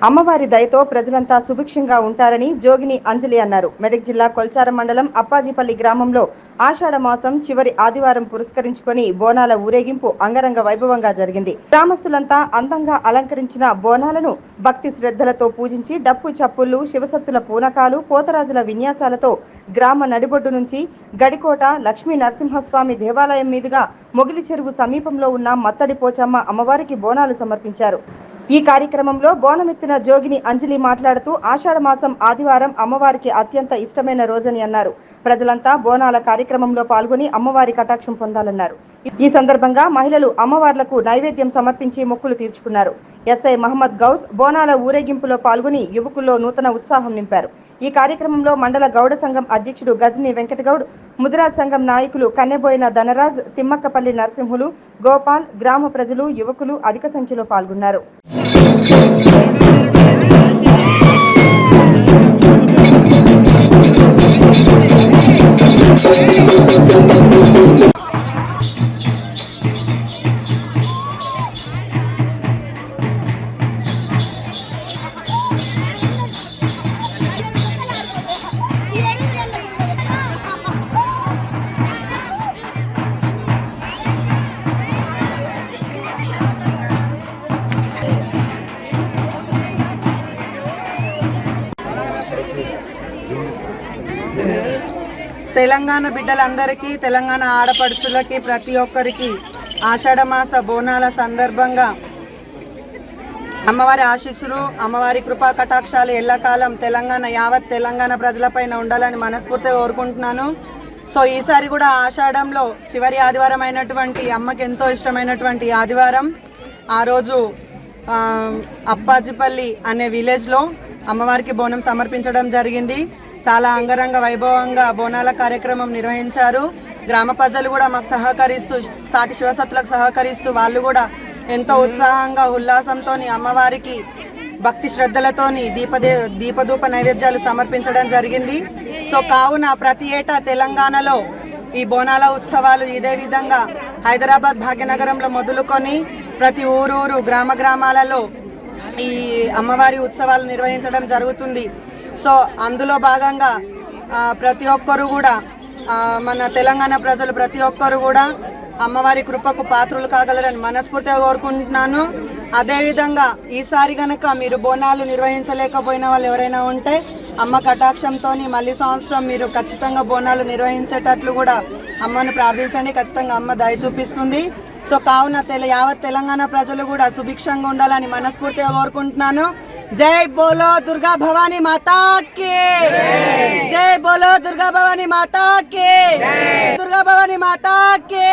అమ్మవారి దయతో ప్రజలంతా సుభిక్షంగా ఉంటారని జోగిని అంజలి అన్నారు. మెదక్ జిల్లా కొల్చారం మండలం అప్పాజీపల్లి గ్రామంలో ఆషాఢ మాసం చివరి ఆదివారం పురస్కరించుకొని బోనాల ఊరేగింపు అంగరంగ వైభవంగా జరిగింది. గ్రామస్తులంతా అందంగా అలంకరించిన బోనాలను భక్తి శ్రద్ధలతో పూజించి డప్పు చప్పుళ్లు, శివసత్తుల పూనకాలు, పోతరాజుల విన్యాసాలతో గ్రామ నడిబొడ్డు నుంచి గడికోట లక్ష్మీ నరసింహస్వామి దేవాలయం మీదుగా మొగిలి చెరువు సమీపంలో ఉన్న మత్తడి పోచమ్మ అమ్మవారికి బోనాలు సమర్పించారు. ఈ కార్యక్రమంలో బోనమెత్తిన జోగిని అంజలి మాట్లాడుతూ ఆషాఢ మాసం ఆదివారం అమ్మవారికి అత్యంత ఇష్టమైన రోజని అన్నారు. ప్రజలంతా బోనాల కార్యక్రమంలో పాల్గొని అమ్మవారి కటాక్షం పొందాలన్నారు. ఈ సందర్భంగా మహిళలు అమ్మవార్లకు నైవేద్యం సమర్పించి మొక్కులు తీర్చుకున్నారు. ఎస్ఐ మహమ్మద్ గౌస్ బోనాల ఊరేగింపులో పాల్గొని యువకుల్లో నూతన ఉత్సాహం నింపారు. ఈ కార్యక్రమంలో మండల గౌడ సంఘం అధ్యక్షుడు గజని వెంకటగౌడ్, ముదిరాజ్ సంఘం నాయకులు కన్నెబోయిన ధనరాజ్, తిమ్మక్కపల్లి నరసింహులు, గోపాల్, గ్రామ ప్రజలు, యువకులు అధిక సంఖ్యలో పాల్గొన్నారు. తెలంగాణ బిడ్డలందరికీ, తెలంగాణ ఆడపడుచులకి, ప్రతి ఒక్కరికి ఆషాఢమాస బోనాల సందర్భంగా అమ్మవారి ఆశీస్సులు, అమ్మవారి కృపా కటాక్షాలు ఎల్లకాలం యావత్ తెలంగాణ ప్రజలపైన ఉండాలని మనస్ఫూర్తిగా కోరుకుంటున్నాను. సో ఈసారి కూడా ఆషాఢంలో చివరి ఆదివారం అయినటువంటి అమ్మకి ఎంతో ఇష్టమైనటువంటి ఆదివారం, ఆ రోజు అప్పాజిపల్లి అనే విలేజ్లో అమ్మవారికి బోనం సమర్పించడం జరిగింది. చాలా అంగరంగ వైభవంగా బోనాల కార్యక్రమం నిర్వహించారు. గ్రామ ప్రజలు కూడా మాకు సహకరిస్తూ, సాటి శివసత్తులకు సహకరిస్తూ వాళ్ళు కూడా ఎంతో ఉత్సాహంగా ఉల్లాసంతో అమ్మవారికి భక్తి శ్రద్ధలతోని దీపధూప నైవేద్యాలు సమర్పించడం జరిగింది. సో కావున ప్రతి ఏటా తెలంగాణలో ఈ బోనాల ఉత్సవాలు ఇదే విధంగా హైదరాబాద్ భాగ్యనగరంలో మొదలుకొని ప్రతి ఊరూరు గ్రామాలలో ఈ అమ్మవారి ఉత్సవాలు నిర్వహించడం జరుగుతుంది. సో అందులో భాగంగా ప్రతి ఒక్కరు కూడా మన తెలంగాణ ప్రజలు ప్రతి ఒక్కరు కూడా అమ్మవారి కృపకు పాత్రులు కాగలరని మనస్ఫూర్తిగా కోరుకుంటున్నాను. అదేవిధంగా ఈసారి కనుక మీరు బోనాలు నిర్వహించలేకపోయిన వాళ్ళు ఎవరైనా ఉంటే అమ్మ కటాక్షంతో మళ్ళీ సంవత్సరం మీరు ఖచ్చితంగా బోనాలు నిర్వహించేటట్లు కూడా అమ్మను ప్రార్థించండి. ఖచ్చితంగా అమ్మ దయ చూపిస్తుంది. సో కావున యావత్ తెలంగాణ ప్రజలు కూడా సుభిక్షంగా ఉండాలని మనస్ఫూర్తిగా కోరుకుంటున్నాను. జై బోలో దుర్గా భవానీ మాతా కి, జై బోలో దుర్గా భవానీ మాతా కి, దుర్గా భవానీ మాతా కి.